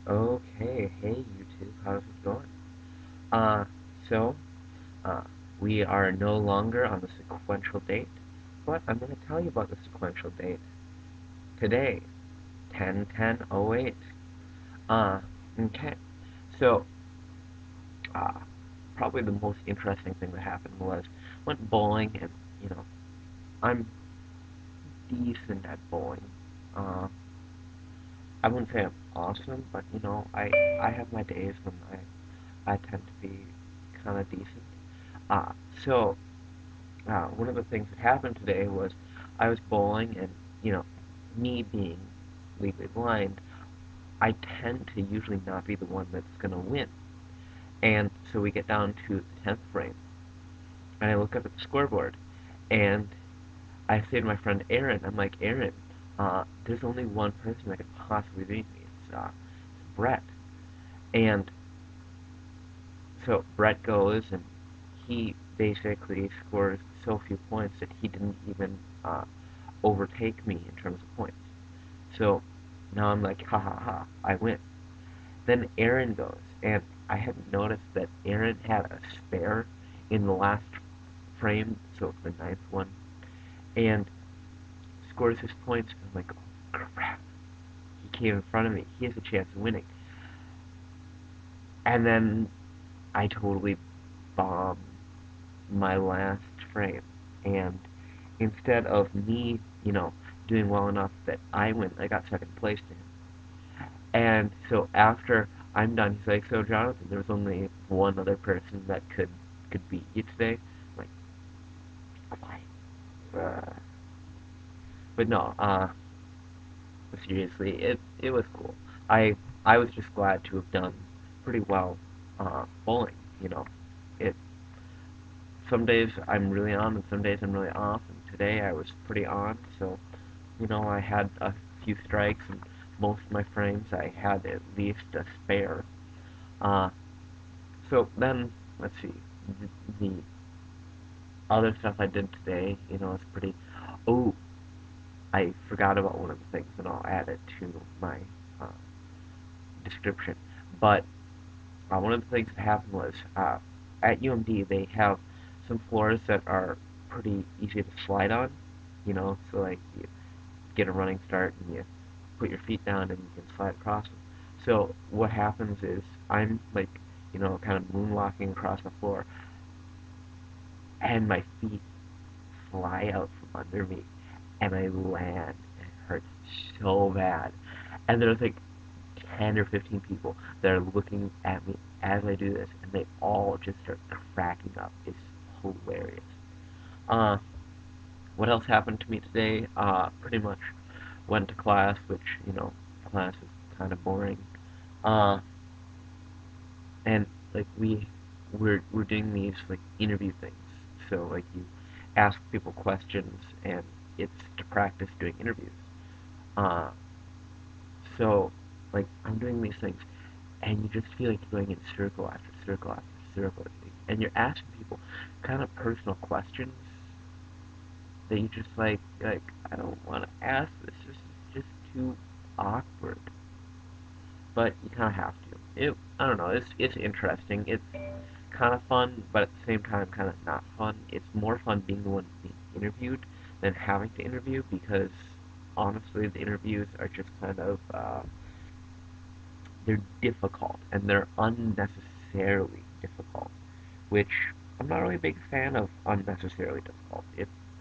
Okay, hey YouTube, how's it going? Uh, so, uh, we are no longer on the sequential date, but I'm going to tell you about the sequential date. Today, 10/10/08. Uh, okay. So, uh, probably the most interesting thing that happened was went bowling, and you know, I'm decent at bowling. Uh, I wouldn't say I'm awesome, but I have my days when I tend to be kind of decent. Uh, so one of the things that happened today was I was bowling, and you know, me being legally blind, I tend to usually not be the one that's gonna win. And so we get down to the 10th frame, and I look up at the scoreboard, and I say to my friend Aaron, I'm like, Aaron, there's only one person that could possibly beat me. It's Brett. And so Brett goes, and he basically scores so few points that he didn't even uh, overtake me in terms of points. So now I'm like, ha ha ha, I win. Then Aaron goes, and I hadn't noticed that Aaron had a spare in the last frame, so it's the ninth one, and scores his points. And I'm like, oh crap, he came in front of me. He has a chance of winning. And then I totally bombed my last frame, and instead of me, doing well enough that I win, I got second place to him. And so after I'm done, he's like, "So Jonathan, there was only one other person that could beat you today." I'm like, quiet. But no, seriously, it was cool. I was just glad to have done pretty well bowling. You know, it some days I'm really on, and some days I'm really off. And today I was pretty on, so I had a few strikes, and most of my frames I had at least a spare. Uh, so then, let's see, the other stuff I did today, is pretty. Oh, I forgot about one of the things, and I'll add it to my uh, description. But one of the things that happened was at UMD they have some floors that are pretty easy to slide on. So like you get a running start and you put your feet down and you can slide across them. So what happens is I'm like, kind of moonwalking across the floor, and my feet fly out from under me, and I land, and it hurts so bad. And there's like 10 or 15 people that are looking at me as I do this, and they all just start cracking up. It's hilarious. Uh, what else happened to me today? Pretty much went to class, which, class is kind of boring. Uh, and like we're doing these like interview things. So like you ask people questions, and it's to practice doing interviews. Uh, so like I'm doing these things, and you just feel like you're going in circle after circle after circle, and you're asking people kind of personal questions that you just like I don't want to ask this. This is just too awkward. But you kind of have to. I don't know. It's interesting. It's kind of fun, but at the same time, kind of not fun. It's more fun being the one being interviewed than having to interview, because honestly, the interviews are just kind of they're difficult, and they're unnecessarily difficult, which I'm not really a big fan of. Unnecessarily difficult.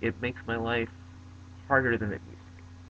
It makes my life harder than it needs